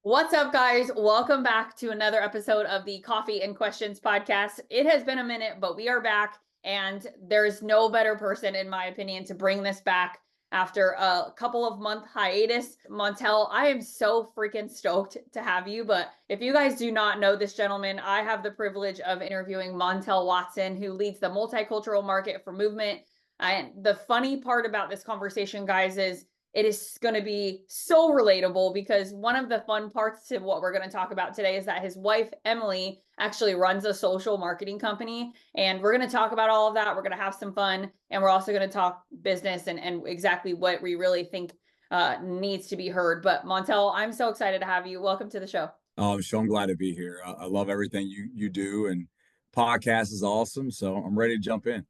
What's up, guys? Welcome back to another episode of the Coffee and Questions podcast. It has been a minute, but we are back, and there's no better person, in my opinion, to bring this back after a couple of month hiatus. Montell, I am so freaking stoked to have you. But if you guys do not know this gentleman, I have the privilege of interviewing Montell Watson, who leads the multicultural market for Movement. And the funny part about this conversation, guys, is it is going to be so relatable because one of the fun parts to what we're going to talk about today is that his wife, Emily, actually runs a social marketing company. And we're going to talk about all of that. We're going to have some fun. And we're also going to talk business and exactly what we really think needs to be heard. But Montell, I'm so excited to have you. Welcome to the show. So I'm glad to be here. I love everything you do, and podcast is awesome. So I'm ready to jump in.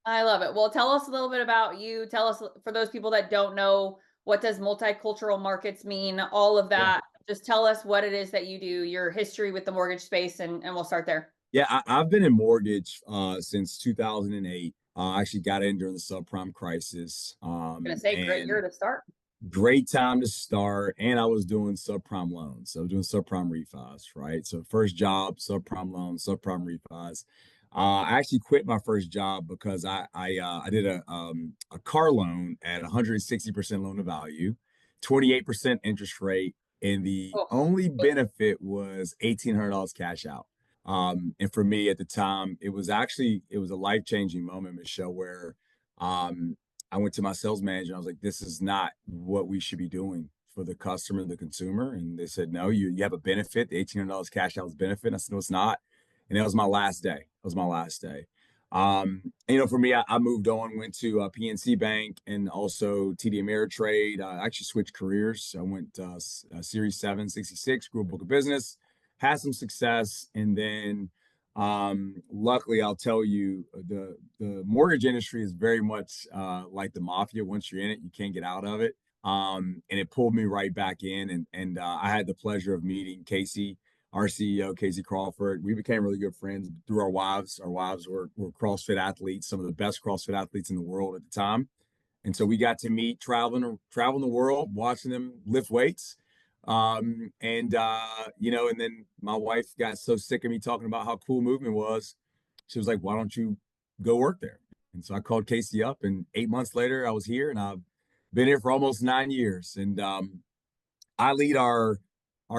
I love it. Well, tell us a little bit about you. Tell us, for those people that don't know, what does multicultural markets mean? All of Yeah, that. Just tell us what it is that you do, your history with the mortgage space, and we'll start there. yeah. I've been in mortgage since 2008. I actually got in during the subprime crisis, I'm gonna say great and year to start. great time to start. And I was doing subprime loans, so doing subprime refis, right? So first job, subprime loans, subprime refis. I actually quit my first job because I did a car loan at 160% loan to value, 28% interest rate, and the Oh, only benefit was $1,800 cash out. And for me at the time, it was a life-changing moment, Michelle, where um, I went to my sales manager and I was like, this is not what we should be doing for the customer, the consumer. And they said, no, you have a benefit. The $1,800 cash out was benefit. And I said, no, it's not. And that was my last day. That was my last day. For me, I moved on, went to PNC Bank and also TD Ameritrade. I actually switched careers. I went Series 7, 66, grew a book of business, had some success. And then luckily, I'll tell you, the mortgage industry is very much like the mafia. Once you're in it, you can't get out of it. And it pulled me right back in. And I had the pleasure of meeting Casey, our CEO, Casey Crawford. We became really good friends through our wives. Our wives were CrossFit athletes, some of the best CrossFit athletes in the world at the time. And so we got to meet traveling the world, watching them lift weights. And then my wife got so sick of me talking about how cool movement was. She was like, why don't you go work there? And so I called Casey up, and 8 months later, I was here, and I've been here for almost 9 years. And I lead our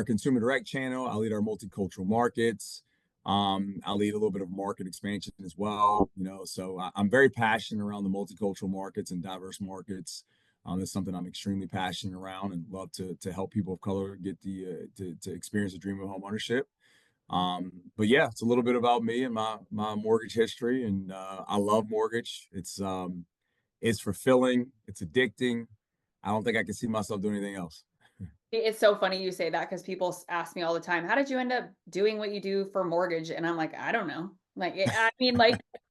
consumer direct channel. I lead our multicultural markets. I lead a little bit of market expansion as well. So I'm very passionate around the multicultural markets and diverse markets. That's something I'm extremely passionate around and love to help people of color get to experience the dream of home ownership. But yeah, it's a little bit about me and my mortgage history, and I love mortgage. It's fulfilling, it's addicting. I don't think I can see myself doing anything else. It's so funny you say that because people ask me all the time, how did you end up doing what you do for mortgage? And I'm like, I don't know. Like,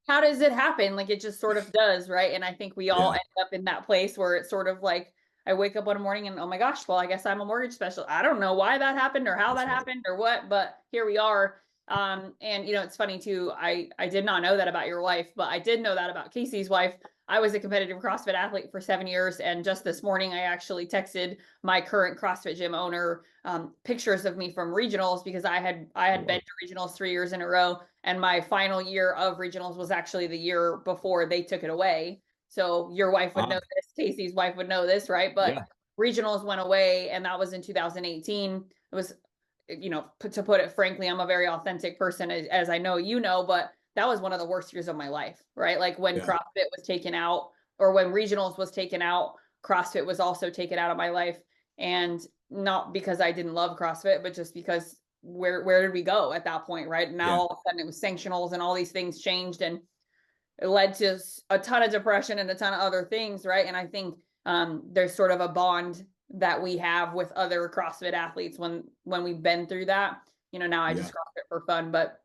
how does it happen? Like, it just sort of does, right? And I think we all Yeah, end up in that place where it's sort of like, I wake up one morning and, oh my gosh, well, I guess I'm a mortgage specialist. I don't know why that happened or how that's that right. happened or what, but here we are. And it's funny too. I did not know that about your wife, but I did know that about Casey's wife. I was a competitive CrossFit athlete for 7 years, and just this morning I actually texted my current CrossFit gym owner pictures of me from regionals because I had been Wow. to regionals 3 years in a row, and my final year of regionals was actually the year before they took it away. So your wife would know this, Casey's wife would know this, right? But Yeah, regionals went away, and that was in 2018. It was, to put it frankly, I'm a very authentic person, as I know you know, but that was one of the worst years of my life, right? Like when yeah, CrossFit was taken out, or when regionals was taken out, CrossFit was also taken out of my life. And not because I didn't love CrossFit, but just because where did we go at that point, right? Now yeah, all of a sudden it was sanctionals and all these things changed, and it led to a ton of depression and a ton of other things, right? And I think there's sort of a bond that we have with other CrossFit athletes when we've been through that. Now I yeah. just CrossFit for fun, but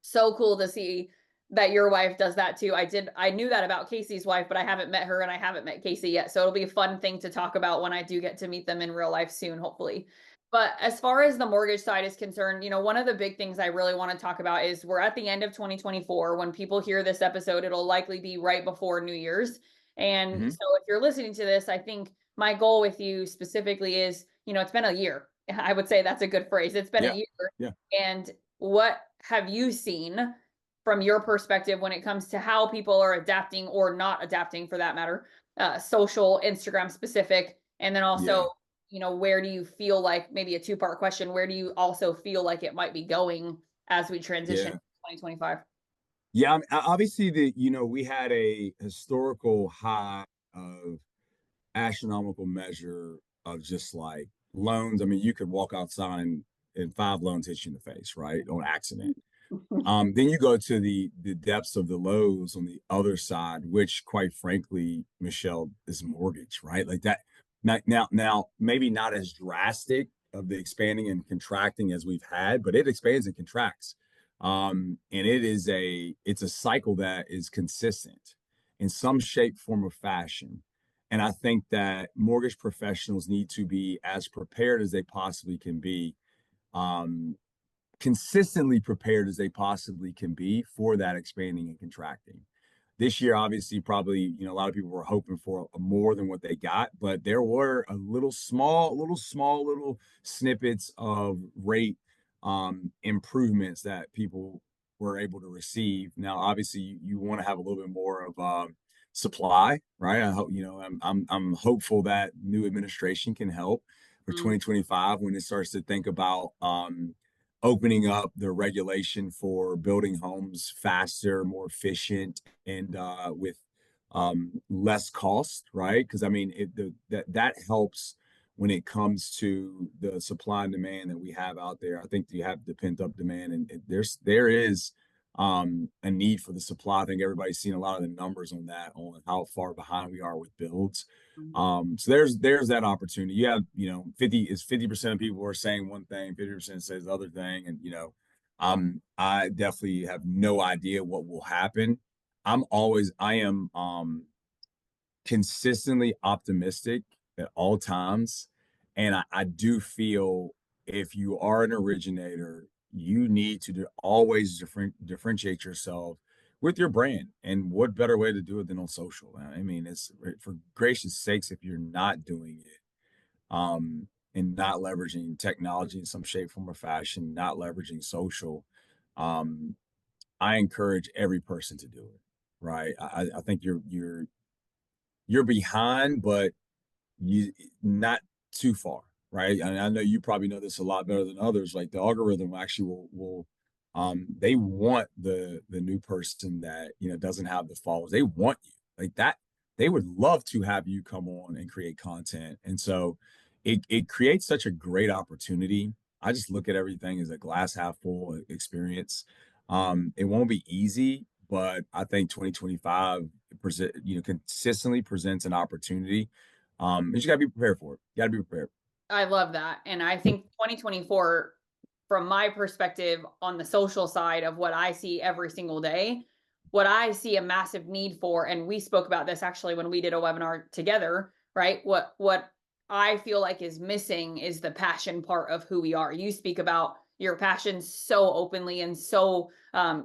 so cool to see that your wife does that too. I knew that about Casey's wife, but I haven't met her and I haven't met Casey yet. So it'll be a fun thing to talk about when I do get to meet them in real life soon, hopefully. But as far as the mortgage side is concerned, one of the big things I really want to talk about is we're at the end of 2024. When people hear this episode, it'll likely be right before New Year's. And Hmm. so if you're listening to this, I think my goal with you specifically is, it's been a year, I would say that's a good phrase. It's been a Yeah. year. Yeah. And what have you seen from your perspective when it comes to how people are adapting or not adapting for that matter, social, Instagram specific, and then also, Yeah. where do you feel like, maybe a two-part question, where do you also feel like it might be going as we transition Yeah. to 2025? Yeah. Obviously, we had a historical high of astronomical measure of just like loans. I mean, you could walk outside and five loans hit you in the face, right? On accident. Then you go to the depths of the lows on the other side, which quite frankly, Michelle, is mortgage, right? Like that. Now, maybe not as drastic of the expanding and contracting as we've had, but it expands and contracts. And it's a cycle that is consistent in some shape, form, or fashion. And I think that mortgage professionals need to be as prepared as they possibly can be, um, consistently prepared as they possibly can be for that expanding and contracting. This year, obviously, probably, a lot of people were hoping for more than what they got, but there were a little snippets of rate improvements that people were able to receive. Now, obviously, you want to have a little bit more of supply, right? I hope, I'm hopeful that new administration can help for Mm, 2025 when it starts to think about opening up the regulation for building homes faster, more efficient, and with less cost, right? Because I mean, that helps when it comes to the supply and demand that we have out there. I think you have the pent up demand, and there is a need for the supply. I think everybody's seen a lot of the numbers on that, on how far behind we are with builds. mm. So there's that opportunity. You have, 50% of people are saying one thing, 50% says the other thing. And, I definitely have no idea what will happen. I am consistently optimistic at all times. And I do feel if you are an originator, you need to always differentiate yourself with your brand. And what better way to do it than on social? I mean, it's for gracious sakes, if you're not doing it, and not leveraging technology in some shape, form, or fashion, not leveraging social, um, I encourage every person to do it. Right. I think you're behind, but you not too far, right? And I know you probably know this a lot better than others. Like the algorithm actually will they want the new person that doesn't have the followers. They want you like that. They would love to have you come on and create content. And so it creates such a great opportunity. I just look at everything as a glass half full experience. It won't be easy, but I think 2025 consistently presents an opportunity. You just gotta be prepared for it. You gotta be prepared. I love that. And I think 2024, from my perspective on the social side of what I see every single day, what I see a massive need for, and we spoke about this actually when we did a webinar together, right? What I feel like is missing is the passion part of who we are. You speak about your passion so openly and so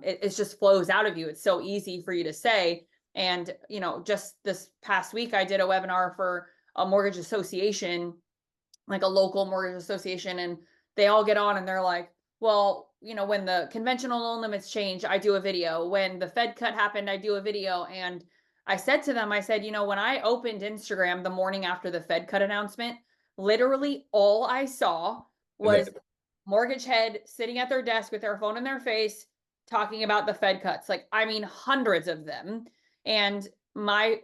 it just flows out of you. It's so easy for you to say. And just this past week, I did a webinar for a mortgage association, like a local mortgage association, and they all get on and they're like, well, when the conventional loan limits change, I do a video. When the Fed cut happened, I do a video. And I said to them, I said, when I opened Instagram the morning after the Fed cut announcement, literally all I saw was mortgage head sitting at their desk with their phone in their face talking about the Fed cuts. Like, I mean, hundreds of them. And my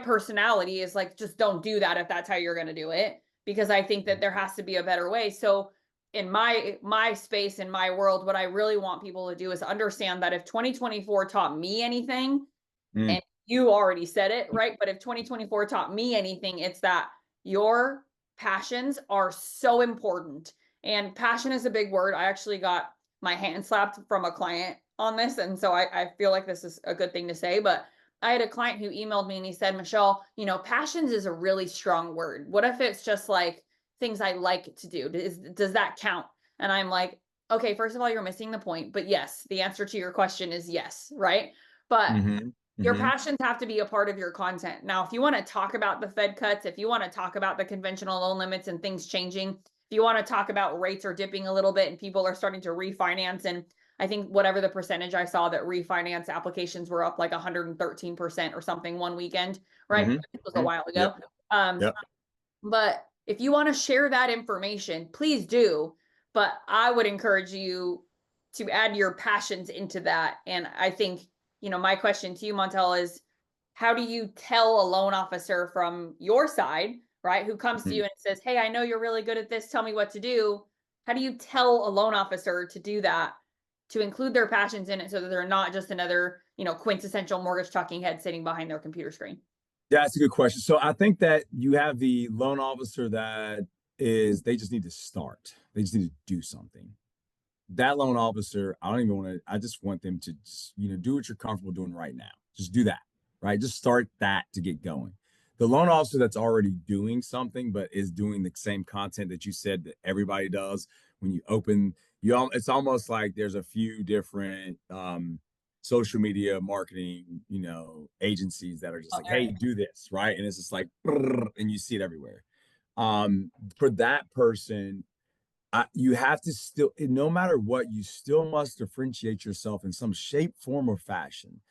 personality is like, just don't do that if that's how you're going to do it, because I think that there has to be a better way. So in my space, in my world, what I really want people to do is understand that if 2024 taught me anything, Mm, and you already said it, right? But if 2024 taught me anything, it's that your passions are so important. And passion is a big word. I actually got my hand slapped from a client on this. And so I feel like this is a good thing to say. But I had a client who emailed me and he said, Michelle, passions is a really strong word. What if it's just like things I like to do? Does that count? And I'm like, okay, first of all, you're missing the point. But yes, the answer to your question is yes, right? But mm-hmm, Your passions have to be a part of your content. Now, if you want to talk about the Fed cuts, if you want to talk about the conventional loan limits and things changing, if you want to talk about rates are dipping a little bit and people are starting to refinance, and I think whatever the percentage I saw that refinance applications were up like 113% or something one weekend, right? It was a while ago. Yep. But if you want to share that information, please do. But I would encourage you to add your passions into that. And I think, my question to you, Montell, is how do you tell a loan officer from your side, right, who comes to you and says, hey, I know you're really good at this, tell me what to do? How do you tell a loan officer to do that, to include their passions in it so that they're not just another, quintessential mortgage talking head sitting behind their computer screen? Yeah, that's a good question. So I think that you have the loan officer that they just need to start. They just need to do something. That loan officer, I just want them to just, do what you're comfortable doing right now. Just do that, right? Just start that to get going. The loan officer that's already doing something, but is doing the same content that you said that everybody does when you open, it's almost like there's a few different, social media marketing, agencies that are just like, hey, do this, right? And it's just like, and you see it everywhere. For that person, you have to still, no matter what, you still must differentiate yourself in some shape, form, or fashion.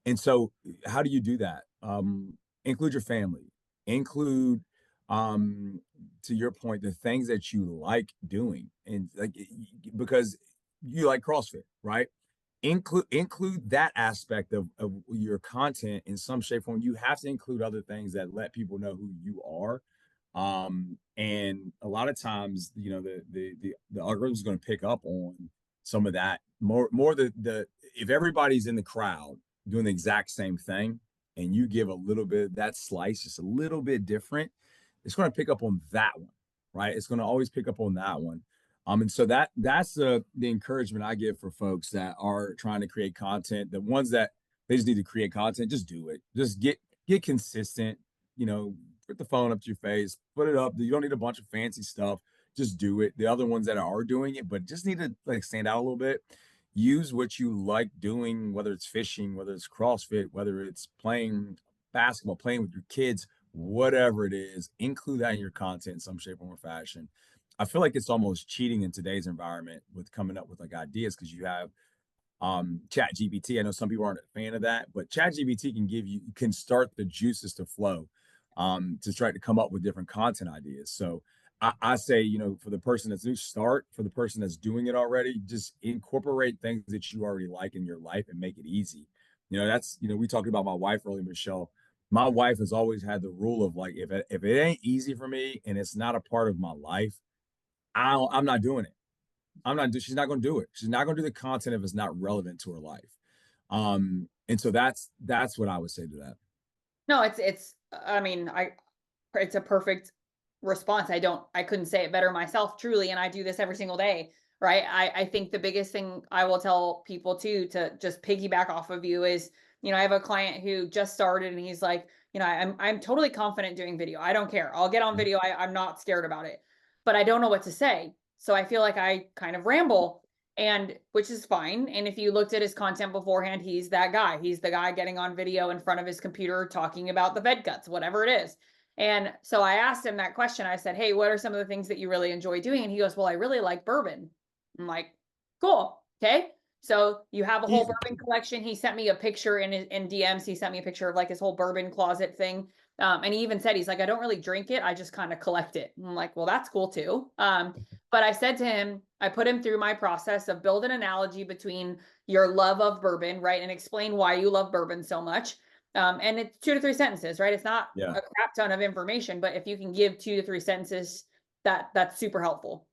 And so, how do you do that? Include your family, include, to your point, the things that you like doing, and like because you like CrossFit, right? Include that aspect of your content in some shape form. You have to include other things that let people know who you are. And a lot of times, the algorithm is going to pick up on some of that more the if everybody's in the crowd doing the exact same thing and you give a little bit of that slice, just a little bit different, it's going to pick up on that one, right? It's going to always pick up on that one. And so that's the encouragement I give for folks that are trying to create content. The ones that they just need to create content, just do it. Just get consistent. Put the phone up to your face, put it up. You don't need a bunch of fancy stuff. Just do it. The other ones that are doing it, but just need to like stand out a little bit. Use what you like doing, whether it's fishing, whether it's CrossFit, whether it's playing basketball, playing with your kids, whatever it is. Include that in your content in some shape or fashion. I feel like it's almost cheating in today's environment with coming up with like ideas because you have Chat GPT. I know some people aren't a fan of that, but Chat GPT can start the juices to flow to try to come up with different content ideas. So I say, for the person that's new, start. For the person that's doing it already, just incorporate things that you already like in your life and make it easy. We talked about my wife earlier, Michelle. My wife has always had the rule of like, if it ain't easy for me and it's not a part of my life, I'm not doing it. She's not going to do it. She's not going to do the content if it's not relevant to her life. And so that's what I would say to that. No, I mean, it's a perfect response. I couldn't say it better myself, truly. And I do this every single day, right? I think the biggest thing I will tell people too, to just piggyback off of you is, I have a client who just started and he's like, I'm totally confident doing video. I don't care. I'll get on video. I'm not scared about it, but I don't know what to say. So I feel like I kind of ramble, and which is fine. And if you looked at his content beforehand, he's that guy. He's the guy getting on video in front of his computer talking about the Fed cuts, whatever it is. And so I asked him that question. I said, hey, what are some of the things that you really enjoy doing? And he goes, well, I really like bourbon. I'm like, cool. Okay. So you have a whole bourbon collection. He sent me a picture in DMs. He sent me a picture of like his whole bourbon closet thing. And he even said, he's like, I don't really drink it. I just kind of collect it. And I'm like, well, that's cool too. But I said to him, I put him through my process of build an analogy between your love of bourbon, right? And explain why you love bourbon so much. And it's 2 to 3 sentences, right? It's not a crap ton of information, but if you can give 2 to 3 sentences, that's super helpful.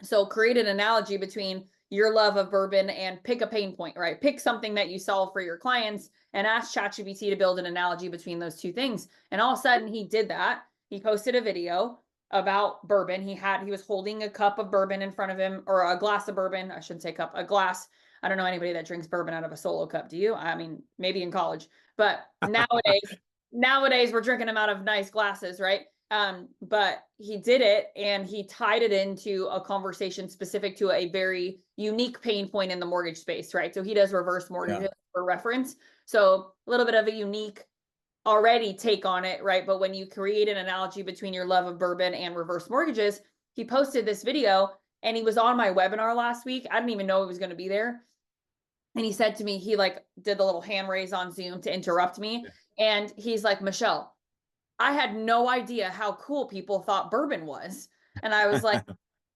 So create an analogy between your love of bourbon and pick a pain point, right? Pick something that you solve for your clients and ask ChatGPT to build an analogy between those two things. And all of a sudden he did that. He posted a video about bourbon. He was holding a cup of bourbon in front of him, or a glass of bourbon. I shouldn't say cup, a glass. I don't know anybody that drinks bourbon out of a solo cup. Do you? I mean, maybe in college, but nowadays we're drinking them out of nice glasses, right? But he did it and he tied it into a conversation specific to a very unique pain point in the mortgage space, right? So he does reverse mortgages for reference. So a little bit of a unique already take on it, right? But when you create an analogy between your love of bourbon and reverse mortgages, he posted this video and he was on my webinar last week. I didn't even know he was going to be there. And he said to me, he like did the little hand raise on Zoom to interrupt me. And he's like, Michelle, I had no idea how cool people thought bourbon was. And I was like,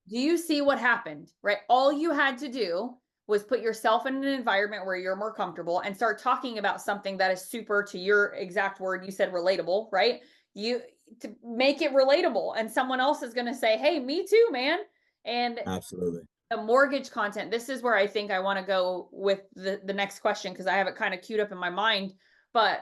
do you see what happened? Right? All you had to do was put yourself in an environment where you're more comfortable and start talking about something that is super, to your exact word, you said relatable, right? You to make it relatable, and someone else is going to say, hey, me too, man. And Absolutely. the mortgage content, this is where I think I want to go with the next question, because I have it kind of queued up in my mind. But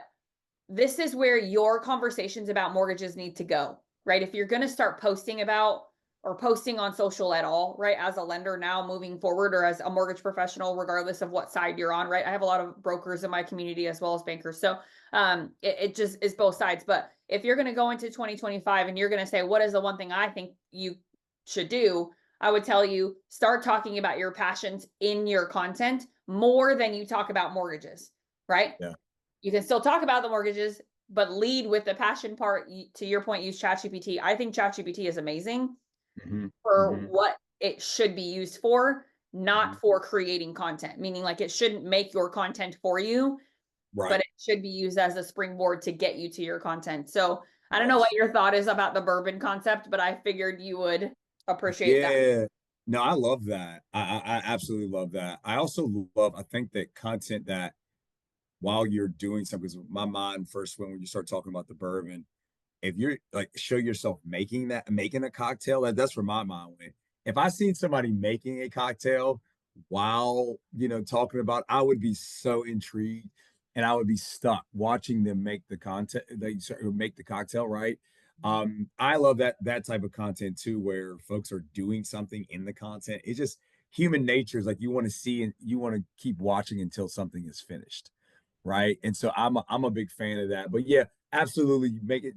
this is where your conversations about mortgages need to go, right? If you're going to start posting about or posting on social at all, right, as a lender now moving forward, or as a mortgage professional, regardless of what side you're on, right? I have a lot of brokers in my community as well as bankers. So it just is both sides. But if you're going to go into 2025 and you're going to say, what is the one thing I think you should do? I would tell you, start talking about your passions in your content more than you talk about mortgages, right? Yeah. You can still talk about the mortgages, but lead with the passion part. To your point, use ChatGPT. I think ChatGPT is amazing Mm-hmm. for Mm-hmm. what it should be used for, Mm-hmm. not for creating content, meaning like it shouldn't make your content for you, but Right. it should be used as a springboard to get you to your content. So I don't know what Yes. your thought is about the bourbon concept, but I figured you would appreciate that. Yeah. No, I love that. I absolutely love that. I also love, I think that content that while you're doing something, because my mind first went when you start talking about the bourbon, if you're like show yourself making a cocktail, that's where my mind went. If I seen somebody making a cocktail while talking about, I would be so intrigued and I would be stuck watching them make the content, they make the cocktail, right? I love that type of content too, where folks are doing something in the content. It's just human nature is like you want to see and you want to keep watching until something is finished, right? And so I'm a big fan of that. But yeah, absolutely, you make it,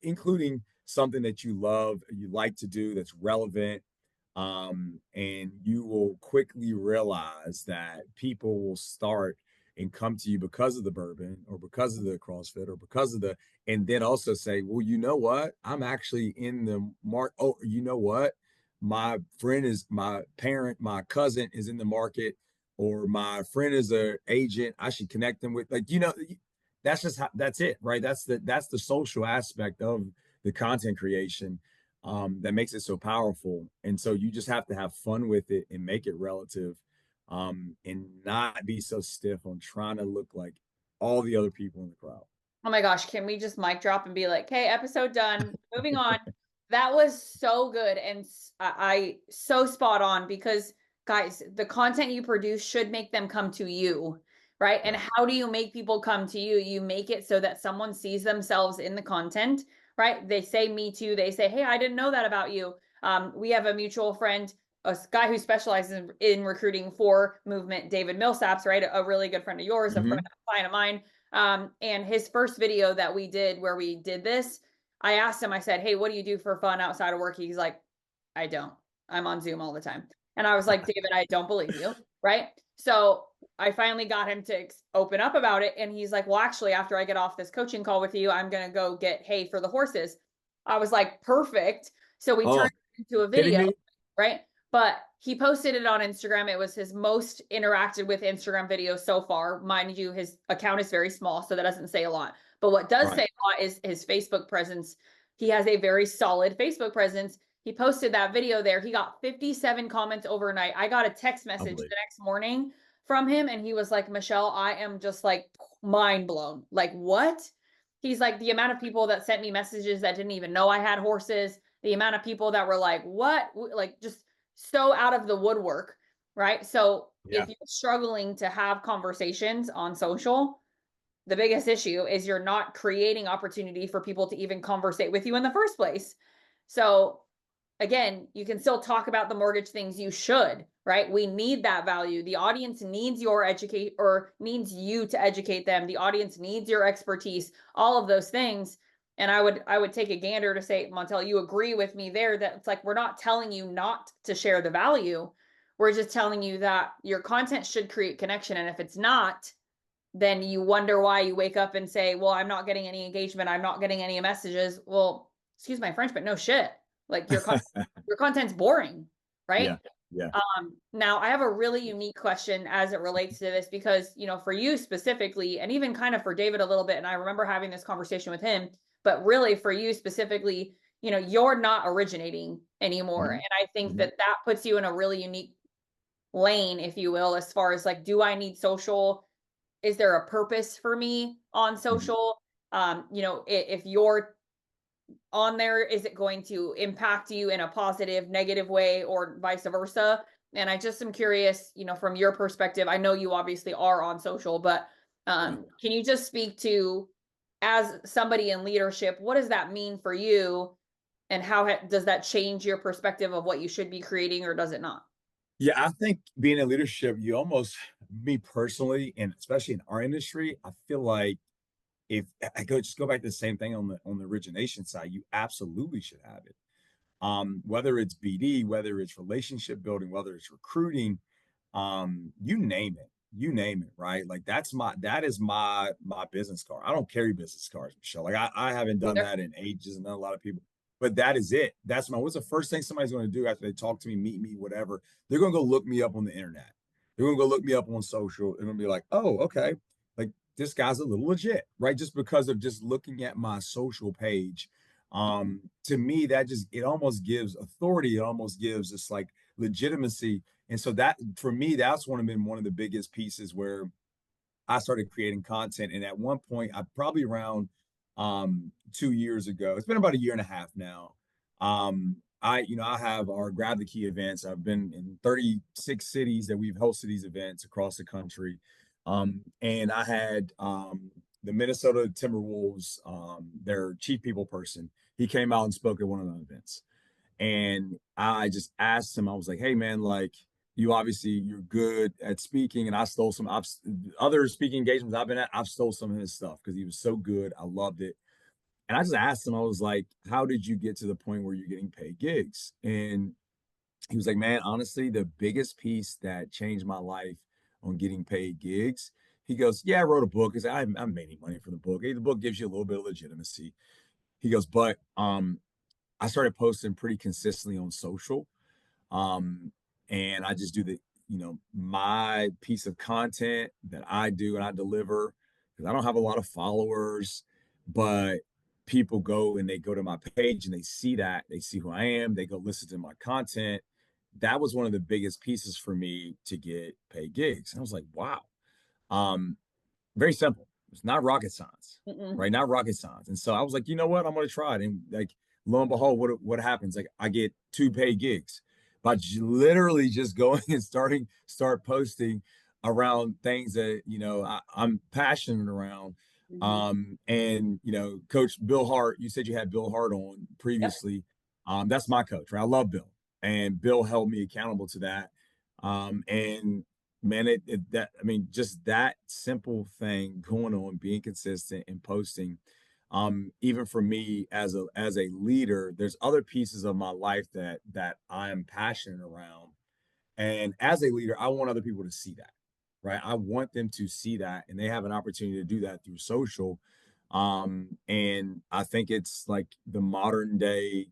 including something that you love, you like to do that's relevant, and you will quickly realize that people will start and come to you because of the bourbon or because of the CrossFit or because of the, and then also say, well, you know what? I'm actually in the mark. Oh, you know what? My parent, my cousin is in the market, or my friend is a agent. I should connect them with, like, that's just how, that's it, right? That's the social aspect of the content creation, that makes it so powerful. And so you just have to have fun with it and make it relative, and not be so stiff on trying to look like all the other people in the crowd. Oh my gosh, can we just mic drop and be like, hey, episode done, moving on. That was so good and I so spot on, because guys, the content you produce should make them come to you, right? And Yeah. how do you make people come to you? You make it so that someone sees themselves in the content, right? They say me too. They say, hey, I didn't know that about you. We have a mutual friend, a guy who specializes in recruiting for Movement, David Millsaps, right? A really good friend of yours, a Mm-hmm. client of mine. And his first video that we did where we did this, I asked him, I said, hey, what do you do for fun outside of work? He's like, I don't. I'm on Zoom all the time. And I was like, David, I don't believe you. Right. So I finally got him to open up about it. And he's like, well, actually, after I get off this coaching call with you, I'm going to go get hay for the horses. I was like, perfect. So we Oh, turned it into a kidding video. me? Right. But he posted it on Instagram. It was his most interacted with Instagram video so far. Mind you, his account is very small, so that doesn't say a lot. But what does Right. say a lot is his Facebook presence. He has a very solid Facebook presence. He posted that video there. He got 57 comments overnight. I got a text message Unbelievable. the next morning from him, and he was like, Michelle, I am just like mind blown. Like, what? He's like, the amount of people that sent me messages that didn't even know I had horses, the amount of people that were like, what? Like, just so out of the woodwork, right? So Yeah. if you're struggling to have conversations on social, the biggest issue is you're not creating opportunity for people to even conversate with you in the first place. So again, you can still talk about the mortgage things you should, right? We need that value. The audience needs your educate or needs you to educate them. The audience needs your expertise, all of those things. And I would take a gander to say, Montell, you agree with me there that it's like we're not telling you not to share the value. We're just telling you that your content should create connection. And if it's not, then you wonder why. You wake up and say, well, I'm not getting any engagement, I'm not getting any messages. Well, excuse my French, but no shit. Like your content's boring, Yeah. right? Yeah. Now I have a really unique question as it relates to this because, for you specifically, and even kind of for David a little bit, and I remember having this conversation with him, but really for you specifically, you're not originating anymore. Mhm. And I think Mhm. that that puts you in a really unique lane, if you will, as far as like, do I need social? Is there a purpose for me on Mhm. social? If you're on there, is it going to impact you in a positive, negative way, or vice versa? And I just am curious, from your perspective. I know you obviously are on social, but Yeah. can you just speak to, as somebody in leadership, what does that mean for you, and how does that change your perspective of what you should be creating, or does it not? Yeah, I think being in leadership, you almost, me personally, and especially in our industry, I feel like if I go back to the same thing on the origination side, you absolutely should have it. Whether it's BD, whether it's relationship building, whether it's recruiting, you name it, right? Like that is my business card. I don't carry business cards, Michelle. Like I haven't done Either. that in ages, and not a lot of people. But that is it. What's the first thing somebody's going to do after they talk to me, meet me, whatever? They're going to go look me up on the internet. They're going to go look me up on social. They're going to be like, oh, okay, like this guy's a little legit, right? Just because of just looking at my social page. To me, that just it almost gives authority. It almost gives this like legitimacy. And so that for me, that's been one of the biggest pieces where I started creating content. And at one point, I probably around 2 years ago, it's been about a year and a half now. I have our Grab the Key events. I've been in 36 cities that we've hosted these events across the country. And I had the Minnesota Timberwolves, their chief people person. He came out and spoke at one of the events. And I just asked him, I was like, hey man, like you're good at speaking. And I stole other speaking engagements I've been at, I've stole some of his stuff because he was so good. I loved it. And I just asked him, I was like, how did you get to the point where you're getting paid gigs? And he was like, man, honestly, the biggest piece that changed my life on getting paid gigs, he goes, yeah, I wrote a book. I haven't made any money from the book. The book gives you a little bit of legitimacy. He goes, but I started posting pretty consistently on social. Um, and I just do my piece of content that I do and I deliver because I don't have a lot of followers, but people go and they go to my page and they see that, they see who I am, they go listen to my content. That was one of the biggest pieces for me to get paid gigs. And I was like, wow. Um, Very simple. It's not rocket science, Mm-mm. right? Not rocket science. And so I was like, you know what? I'm going to try it. And like, lo and behold, what happens? Like, I get 2 paid gigs by literally just going and start posting around things that I'm passionate around. Mhm. And Coach Bill Hart, you said you had Bill Hart on Yep. previously. That's my coach, right? I love Bill, and Bill held me accountable to that. And man, that I mean, just that simple thing going on, being consistent and posting. Even for me as a leader, there's other pieces of my life that I am passionate around. And as a leader, I want other people to see that, right? I want them to see that, and they have an opportunity to do that through social. And I think it's like the modern day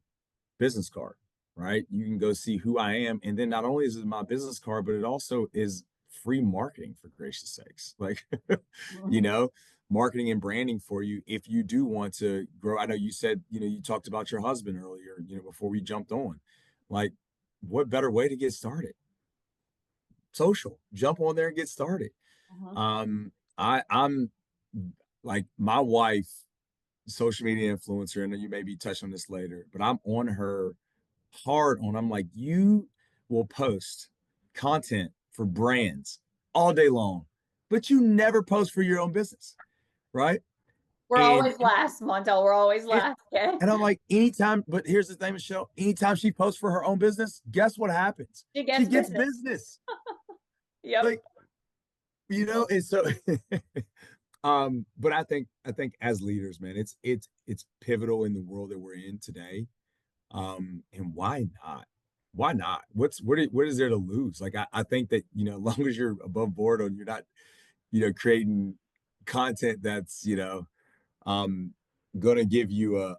business card, right? You can go see who I am. And then not only is it my business card, but it also is free marketing for gracious sakes. Like, you Mhm. know, marketing and branding for you if you do want to grow. I know you said, you talked about your husband earlier, before we jumped on. Like, what better way to get started? Social. Jump on there and get started. Mhm. I'm like my wife, social media influencer, and you maybe touch on this later, but I'm on her hard on. I'm like, you will post content for brands all day long, but you never post for your own business, right? We're And always last, Montell. We're always and, last. Okay. and I'm like, anytime, but here's the thing, Michelle, anytime she posts for her own business, guess what happens? She She gets gets business. business. Yep. Like, and so but I think as leaders, man, it's pivotal in the world that we're in today. And why not? Why not? What is there to lose? Like I think that, as long as you're above board and you're not, creating content that's, um, going to give you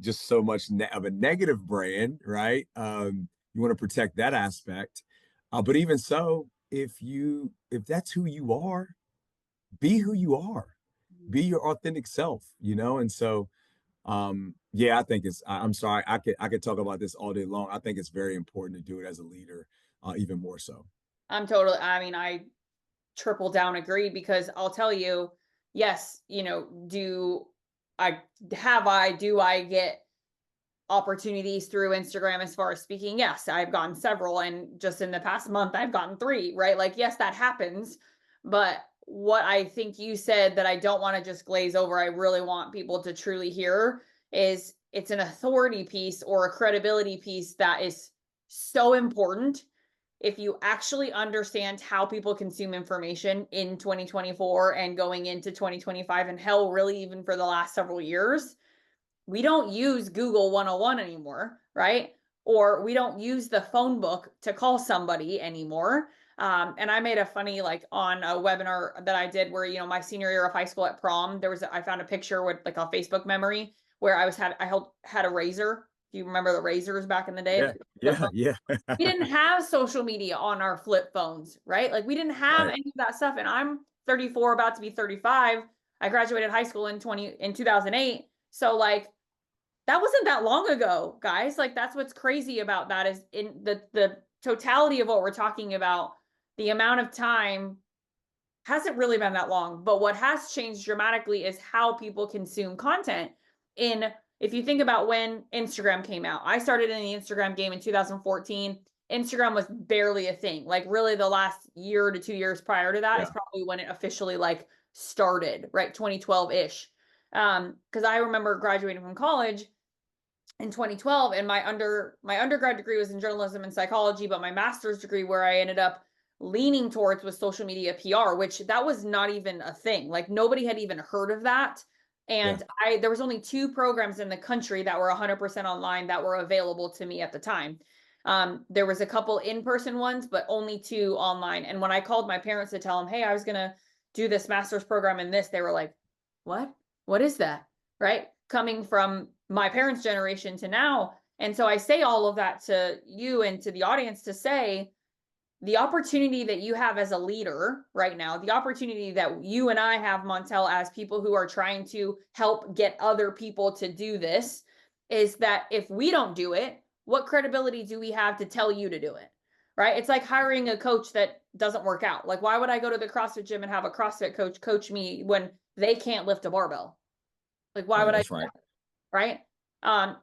just so much of a negative brand, right? You want to protect that aspect. But even so, if that's who you are, be who you are, be your authentic self, And so, yeah, I think I'm sorry, I could talk about this all day long. I think it's very important to do it as a leader, even more so. I mean, I triple down agree because I'll tell you, yes, do I get opportunities through Instagram as far as speaking? Yes, I've gotten several, and just in the past month I've gotten 3, right? Like, yes, that happens. But what I think you said that I don't want to just glaze over, I really want people to truly hear, is it's an authority piece or a credibility piece that is so important. If you actually understand how people consume information in 2024 and going into 2025, and hell, really even for the last several years, we don't use Google 101 anymore, right? Or we don't use the phone book to call somebody anymore. And I made a funny, like, on a webinar that I did where, my senior year of high school at prom, I found a picture with like a Facebook memory where I had a razor. Do you remember the razors back in the day? Yeah, yeah, yeah. We didn't have social media on our flip phones, right? Like, we didn't have Right. any of that stuff. And I'm 34, about to be 35. I graduated high school in 2008. So, like, that wasn't that long ago, guys. Like, that's what's crazy about that, is in the totality of what we're talking about, the amount of time hasn't really been that long. But what has changed dramatically is how people consume content. If you think about when Instagram came out, I started in the Instagram game in 2014. Instagram was barely a thing. Like, really, the last year to 2 years prior to that is Yeah. probably when it officially, like, started, right? 2012-ish. Because I remember graduating from college in 2012, and my undergrad degree was in journalism and psychology, but my master's degree, where I ended up leaning towards, was social media PR, which that was not even a thing. Like, nobody had even heard of that. Yeah. And there was only 2 programs in the country that were 100% online that were available to me at the time. There was a couple in-person ones, but only 2 online. And when I called my parents to tell them, hey, I was going to do this master's program in this, they were like, what is that? Right? Coming from my parents' generation to now. And so I say all of that to you and to the audience to say, the opportunity that you have as a leader right now, the opportunity that you and I have, Montell, as people who are trying to help get other people to do this, is that if we don't do it, what credibility do we have to tell you to do it? Right? It's like hiring a coach that doesn't work out. Like, why would I go to the CrossFit gym and have a CrossFit coach coach me when they can't lift a barbell? Like, why Right. would I That's do right. that? Right?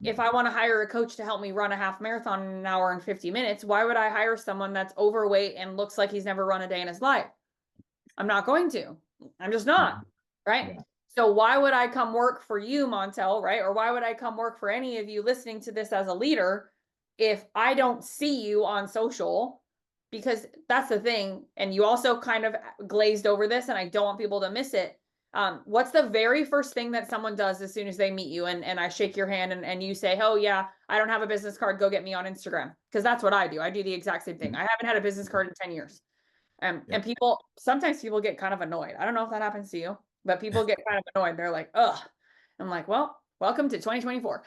If I want to hire a coach to help me run a half marathon in an hour and 50 minutes, why would I hire someone that's overweight and looks like he's never run a day in his life? I'm not going to. I'm just not. Right? Yeah. So why would I come work for you, Montell, right? Or why would I come work for any of you listening to this as a leader if I don't see you on social? Because that's the thing. And you also kind of glazed over this, and I don't want people to miss it. What's the very first thing that someone does as soon as they meet you, and I shake your hand, and you say, oh yeah, I don't have a business card, go get me on Instagram? Because that's what I do. I do the exact same thing. Mhm. I haven't had a business card in 10 years. Yep. And sometimes people get kind of annoyed. I don't know if that happens to you, but people get kind of annoyed. They're like, ugh. I'm like, well, welcome to 2024.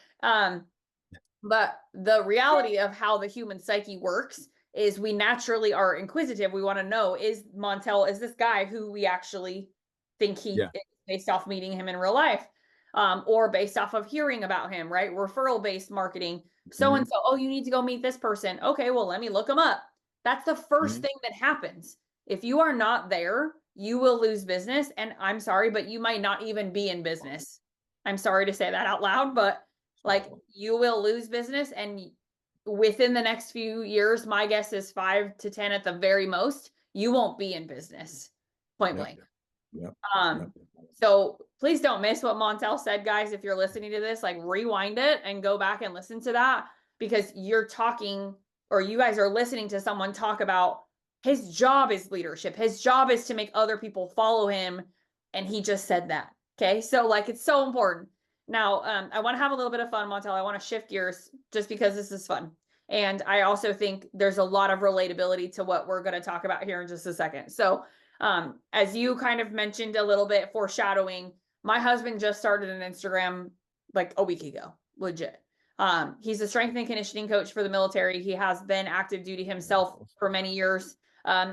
But the reality of how the human psyche works is we naturally are inquisitive. We want to know, is Montell, is this guy who we actually think he Yeah. is, based off meeting him in real life, or based off of hearing about him, right? Referral based marketing. So and Hmm. so, oh, you need to go meet this person. Okay, well, let me look them up. That's the first Hmm. thing that happens. If you are not there, you will lose business. And I'm sorry, but you might not even be in business. I'm sorry to say that out loud, but like, you will lose business. And within the next few years, my guess is 5 to 10 at the very most, you won't be in business, point Yep. blank. Yep. Yep. So please don't miss what Montell said, guys. If you're listening to this, like, rewind it and go back and listen to that, because you're talking, or you guys are listening to someone talk about his job is leadership. His job is to make other people follow him. And he just said that. Okay. So, like, it's so important. Now, I want to have a little bit of fun, Montell. I want to shift gears just because this is fun. And I also think there's a lot of relatability to what we're going to talk about here in just a second. So, As you kind of mentioned a little bit foreshadowing, my husband just started an Instagram like a week ago, legit. He's a strength and conditioning coach for the military. He has been active duty himself for many years.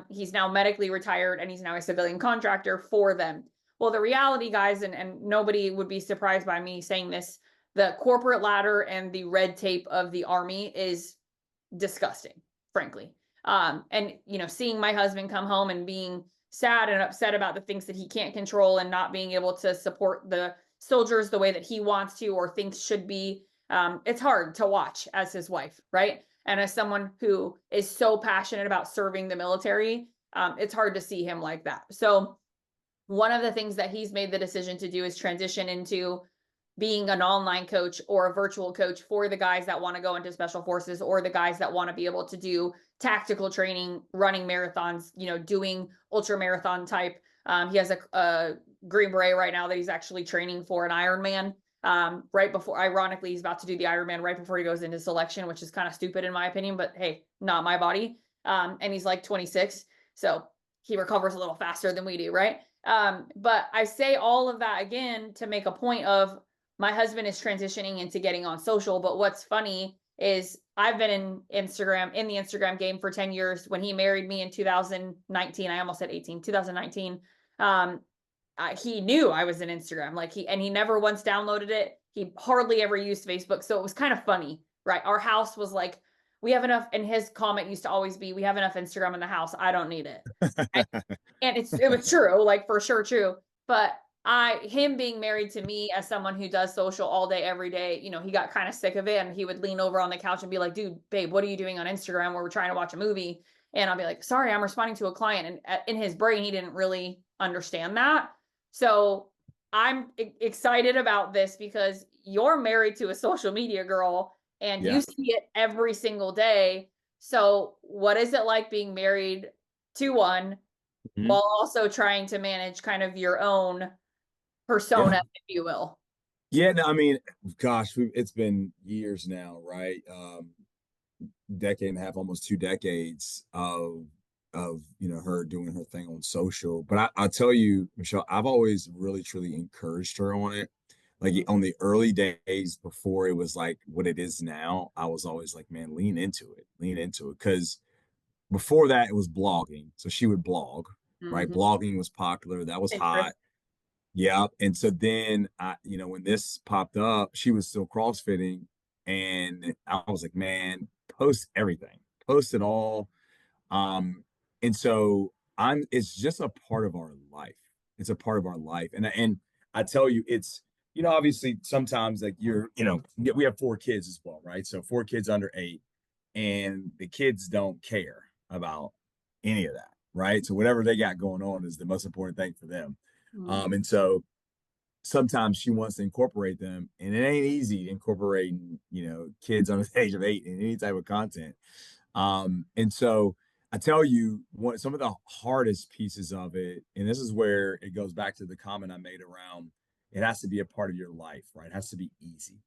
He's now medically retired and he's now a civilian contractor for them. Well, the reality, guys, and nobody would be surprised by me saying this, the corporate ladder and the red tape of the Army is disgusting, frankly. And seeing my husband come home and being sad and upset about the things that he can't control and not being able to support the soldiers the way that he wants to or thinks should be, it's hard to watch as his wife, right? And as someone who is so passionate about serving the military, it's hard to see him like that. So one of the things that he's made the decision to do is transition into being an online coach or a virtual coach for the guys that want to go into special forces or the guys that want to be able to do tactical training, running marathons, doing ultra marathon type. He has a Green Beret right now that he's actually training for an Ironman. Right before, ironically, he's about to do the Ironman right before he goes into selection, which is kind of stupid in my opinion, but hey, not my body. And he's like 26. So he recovers a little faster than we do, right? But I say all of that again to make a point of my husband is transitioning into getting on social. But what's funny is I've been in the Instagram game for 10 years. When he married me in 2019, I almost said 18, 2019. He knew I was in Instagram, he never once downloaded it. He hardly ever used Facebook. So it was kind of funny, right? Our house was like, we have enough. And his comment used to always be, we have enough Instagram in the house. I don't need it. And it was true, like for sure true. But him being married to me as someone who does social all day, every day, he got kind of sick of it. And he would lean over on the couch and be like, dude, babe, what are you doing on Instagram where we're trying to watch a movie? And I'll be like, sorry, I'm responding to a client. And in his brain, he didn't really understand that. So I'm excited about this because you're married to a social media girl and Yeah. you see it every single day. So what is it like being married to one Mhm. while also trying to manage kind of your own Yeah. persona, if you will? Yeah. No, I mean, gosh, it's been years now, right? Decade and a half, almost 2 decades of her doing her thing on social. But I'll tell you, Michelle, I've always really truly encouraged her on it. Like Mhm. on the early days before it was like what it is now, I was always like, man, lean into it. Because before that, it was blogging. So she would blog, right? Mhm. Blogging was popular. That was hot. Interest. Yeah. And so then when this popped up, she was still CrossFitting. And I was like, man, post everything, post it all. And so it's just a part of our life. It's a part of our life. And I tell you, it's, obviously sometimes like we have 4 kids as well, right? So 4 kids under 8, and the kids don't care about any of that, right? So whatever they got going on is the most important thing for them. Mhm. And so sometimes she wants to incorporate them, and it ain't easy incorporating, kids under the age of 8 in any type of content. And so I tell you, some of the hardest pieces of it, and this is where it goes back to the comment I made around it has to be a part of your life, right? It has to be easy.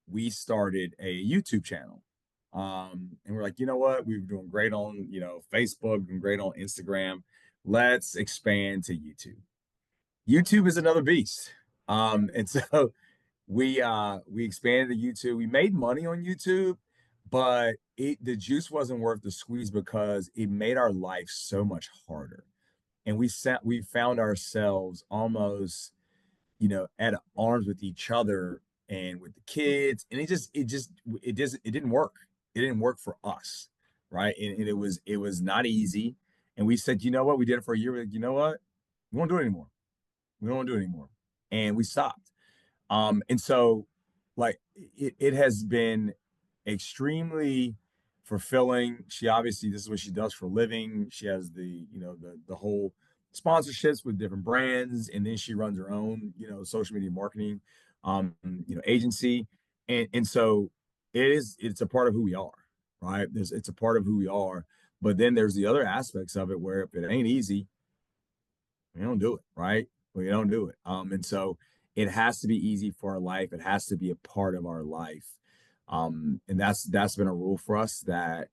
We started a YouTube channel. And we're like, you know what? We were doing great on, Facebook, doing great on Instagram. Let's expand to YouTube. YouTube is another beast. And so we expanded to YouTube. We made money on YouTube, but the juice wasn't worth the squeeze because it made our life so much harder. And we found ourselves almost, at arms with each other and with the kids. And it didn't work. It didn't work for us. Right. And it was not easy. And we said, you know what? We did it for a year. We're like, you know what? We won't do it anymore. We don't want to do it anymore. And we stopped. And so like it has been extremely fulfilling. She obviously this is what she does for a living. She has the whole sponsorships with different brands, and then she runs her own, social media marketing agency. And so it's a part of who we are, right? It's a part of who we are. But then there's the other aspects of it where if it ain't easy, we don't do it, right? We don't do it. And so it has to be easy for our life. It has to be a part of our life. And that's been a rule for us that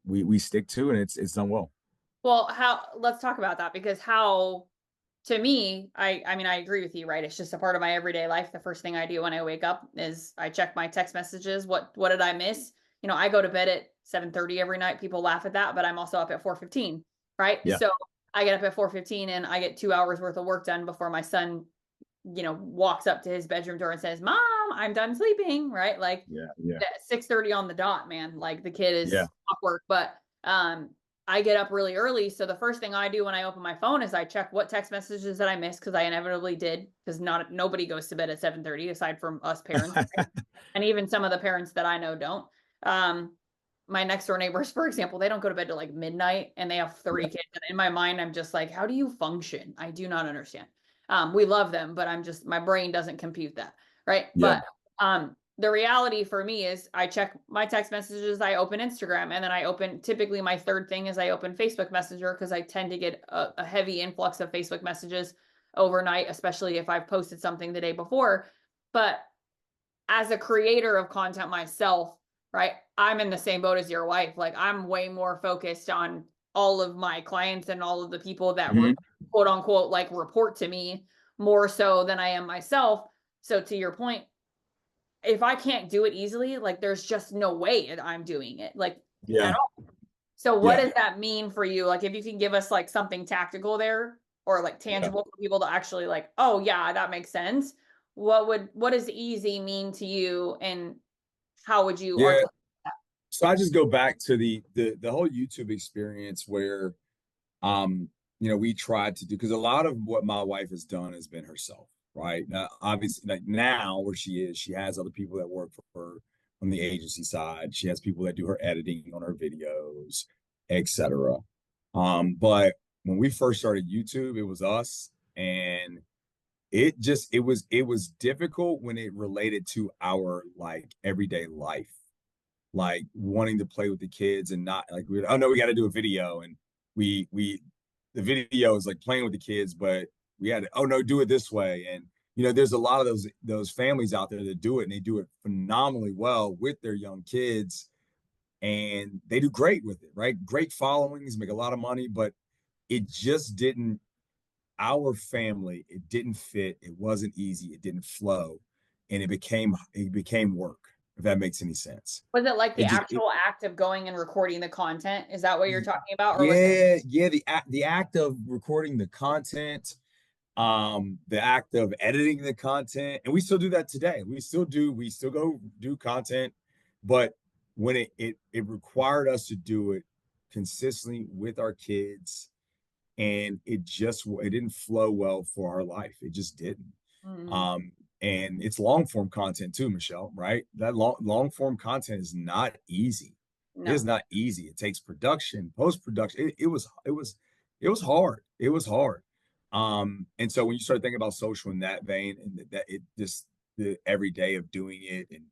we stick to, and it's done well. Well, let's talk about that because to me, I mean, I agree with you, right? It's just a part of my everyday life. The first thing I do when I wake up is I check my text messages. What did I miss? I go to bed at 7:30 every night. People laugh at that, but I'm also up at 4:15, right? Yeah. So I get up at 4:15 and I get 2 hours worth of work done before my son, walks up to his bedroom door and says, "Mom, I'm done sleeping," right? Like Yeah. Yeah. 6:30 on the dot, man. Like the kid Yeah. is off work, but I get up really early. So the first thing I do when I open my phone is I check what text messages that I missed because I inevitably did because nobody goes to bed at 7:30 aside from us parents, right? And even some of the parents that I know don't. My next door neighbors, for example, they don't go to bed till like midnight and they have 30 Yeah. kids. And in my mind, I'm just like, how do you function? I do not understand. We love them, but my brain doesn't compute that, right? Yeah. But the reality for me is I check my text messages, I open Instagram, and then typically my third thing is I open Facebook Messenger because I tend to get a heavy influx of Facebook messages overnight, especially if I've posted something the day before. But as a creator of content myself, right, I'm in the same boat as your wife. Like I'm way more focused on all of my clients and all of the people that Mhm. quote unquote like report to me more so than I am myself. So to your point, if I can't do it easily, like there's just no way that I'm doing it like at Yeah. all. So what Yeah. does that mean for you? Like if you can give us like something tactical there or like Yeah. tangible for people to actually like, oh yeah, that makes sense. What does easy mean to you and how would you Yeah. articulate that? So I just go back to the whole YouTube experience where um we tried to do because a lot of what my wife has done has been herself, right? Now, obviously, like now where she is, she has other people that work for her on the agency side. She has people that do her editing on her videos, etc. But when we first started YouTube, it was us, and it was difficult when it related to our like everyday life, like wanting to play with the kids and not like oh no, we got to do a video, and we the video is like playing with the kids, but we had to, oh no, do it this way. And there's a lot of those families out there that do it, and they do it phenomenally well with their young kids, and they do great with it, right? Great followings, make a lot of money, but it just didn't our family, it didn't fit, it wasn't easy, it didn't flow, and it became work, if that makes any sense. Was it like the It just it, actual act of going and recording the content? Is that what you're talking about? Or was it yeah, the act of recording the content, the act of editing the content, and we still do that today. We still go do content, but when it required us to do it consistently with our kids, and it didn't flow well for our life. It just didn't. mm, Um, and it's long form content too, Michelle, right? That long form content is not easy. It is no. not easy. It takes production, post production. It was hard. It was hard. And so when you start thinking about social in that vein, and that it just the everyday of doing it, and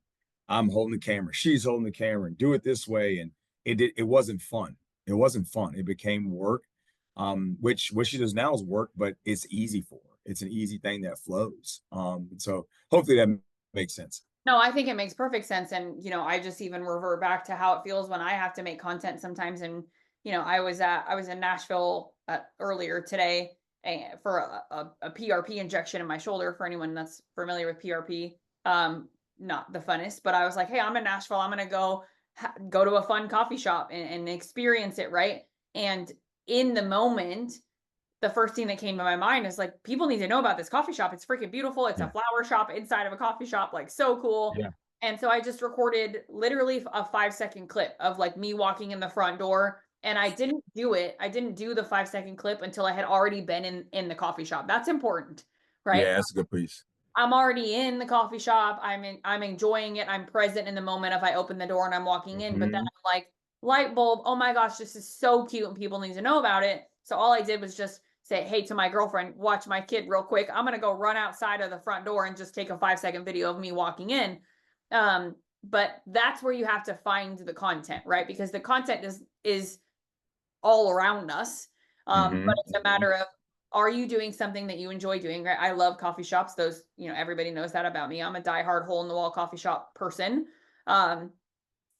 I'm holding the camera, she's holding the camera, and do it this way, and it wasn't fun. It wasn't fun. It became work, which what she does now is work, but it's easy for her. It's an easy thing that flows. So hopefully that makes sense. No, I think it makes perfect sense. And, I just even revert back to how it feels when I have to make content sometimes. And, I was in Nashville earlier today for a PRP injection in my shoulder for anyone that's familiar with PRP. Not the funnest, but I was like, hey, I'm in Nashville. I'm going to go to a fun coffee shop and experience it. Right. And in the moment, the first thing that came to my mind is like, people need to know about this coffee shop. It's freaking beautiful. It's a Yeah. flower shop inside of a coffee shop, like so cool. Yeah. And so I just recorded literally a 5-second clip of like me walking in the front door. And I didn't do it. I didn't do the 5-second clip until I had already been in the coffee shop. That's important, right? Yeah, that's a good piece. I'm already in the coffee shop. I'm enjoying it. I'm present in the moment if I open the door and I'm walking in. But then Hmm. I'm like, light bulb, oh my gosh, this is so cute and people need to know about it. So all I did was just say, hey, to my girlfriend, watch my kid real quick. I'm gonna go run outside of the front door and just take a 5-second video of me walking in. But that's where you have to find the content, right? Because the content is all around us. But it's a Hmm. matter of, are you doing something that you enjoy doing? Right. I love coffee shops. Those, everybody knows that about me. I'm a diehard hole in the wall coffee shop person. Um,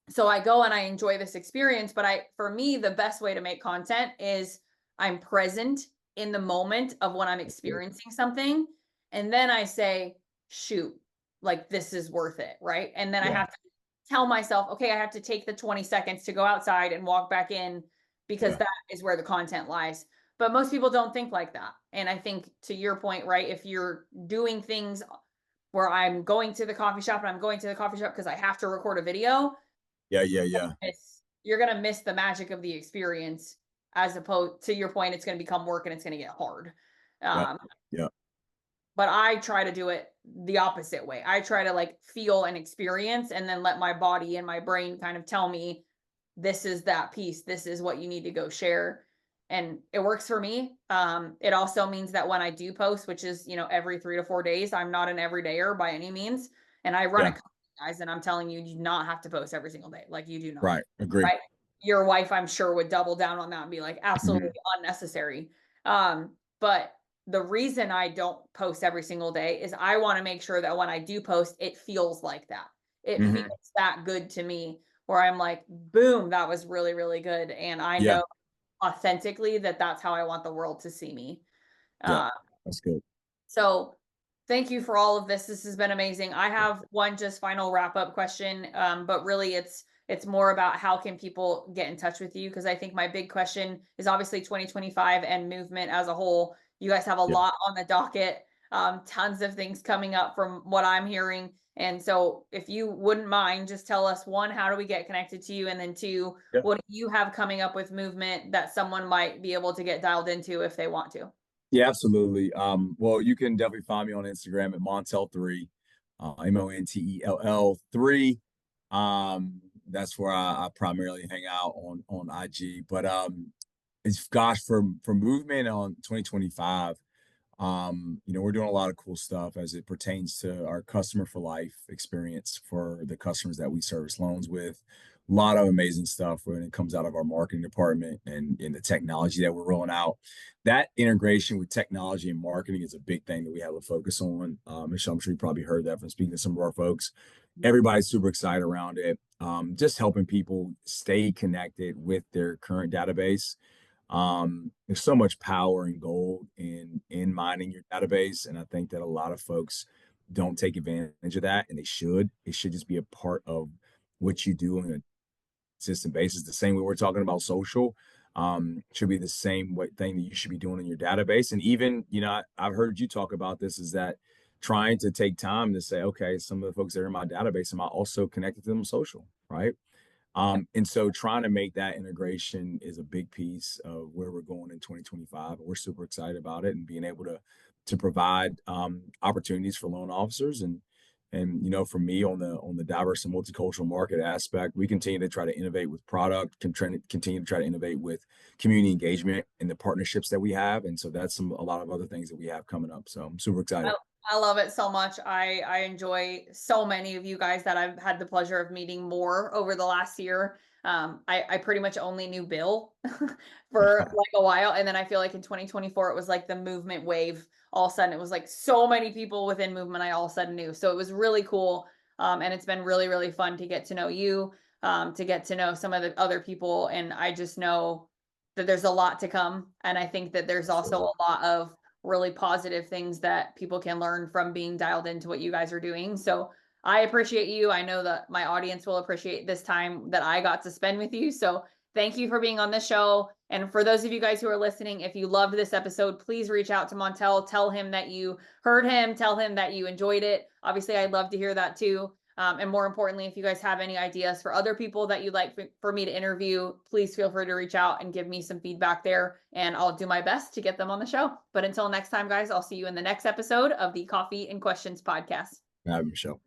So I go and I enjoy this experience, but for me, the best way to make content is I'm present in the moment of when I'm That's good. experiencing something. And then I say, shoot, like this is worth it. Right. And then I Yeah. have to tell myself, okay, I have to take the 20 seconds to go outside and walk back in because Yeah. that is where the content lies. But most people don't think like that. And I think to your point, right, if you're doing things where I'm going to the coffee shop and I'm going to the coffee shop because I have to record a video, Yeah. Yeah. Yeah. you're going to miss the magic of the experience, as opposed to your point, it's going to become work and it's going to get hard. Yep. Um, Yep. but I try to do it the opposite way. I try to like feel and experience and then let my body and my brain kind of tell me this is that piece, this is what you need to go share. And it works for me. It also means that when I do post, which is, every 3 to 4 days, I'm not an everydayer by any means. And I run a Yeah. company, guys, and I'm telling you, you do not have to post every single day. Like you do not. Right. Agree. Right. Your wife, I'm sure, would double down on that and be like, absolutely Mhm. unnecessary. But the reason I don't post every single day is I want to make sure that when I do post, it feels like that. It feels Mhm. that good to me where I'm like, boom, that was really, really good. And I Yeah. know authentically that that's how I want the world to see me. Yeah. Uh, That's good. so thank you for all of this. This has been amazing. I have one just final wrap up question, but really it's more about how can people get in touch with you, because I think my big question is obviously 2025 and movement as a whole. You guys have a Yeah. lot on the docket, tons of things coming up from what I'm hearing. And so if you wouldn't mind, just tell us, one, how do we get connected to you? And then two, Yeah. what do you have coming up with movement that someone might be able to get dialed into if they want to? Yeah, absolutely. Well, you can definitely find me on Instagram at Montell3, Montell3. That's where I primarily hang out on IG. But it's gosh, for movement on 2025. We're doing a lot of cool stuff as it pertains to our customer for life experience for the customers that we service loans with. A lot of amazing stuff when it comes out of our marketing department and in the technology that we're rolling out. That integration with technology and marketing is a big thing that we have a focus on. Michelle, I'm sure you probably heard that from speaking to some of our folks. Everybody's super excited around it. Just helping people stay connected with their current database. There's so much power and gold in mining your database, and I think that a lot of folks don't take advantage of that, and they should. It should just be a part of what you do on a consistent basis. The same way we're talking about social, should be the same thing that you should be doing in your database. And even, I've heard you talk about this, is that trying to take time to say, okay, some of the folks that are in my database, am I also connected to them on social, right? And so trying to make that integration is a big piece of where we're going in 2025. We're super excited about it and being able to provide opportunities for loan officers and for me on the diverse and multicultural market aspect, we continue to try to innovate with product, continue to try to innovate with community engagement and the partnerships that we have. And so that's a lot of other things that we have coming up. So I'm super excited. I, I love it so much. I enjoy so many of you guys that I've had the pleasure of meeting more over the last year. I pretty much only knew Bill for like a while. And then I feel like in 2024, it was like the movement wave. All of a sudden, it was like so many people within movement I all of a sudden knew. So it was really cool. And it's been really, really fun to get to know you, to get to know some of the other people. And I just know that there's a lot to come. And I think that there's also Sure. a lot of really positive things that people can learn from being dialed into what you guys are doing. So I appreciate you. I know that my audience will appreciate this time that I got to spend with you. So thank you for being on the show. And for those of you guys who are listening, if you loved this episode, please reach out to Montell. Tell him that you heard him. Tell him that you enjoyed it. Obviously, I'd love to hear that too. And more importantly, if you guys have any ideas for other people that you'd like for me to interview, please feel free to reach out and give me some feedback there, and I'll do my best to get them on the show. But until next time, guys, I'll see you in the next episode of the Coffee and Questions podcast. Have Michelle.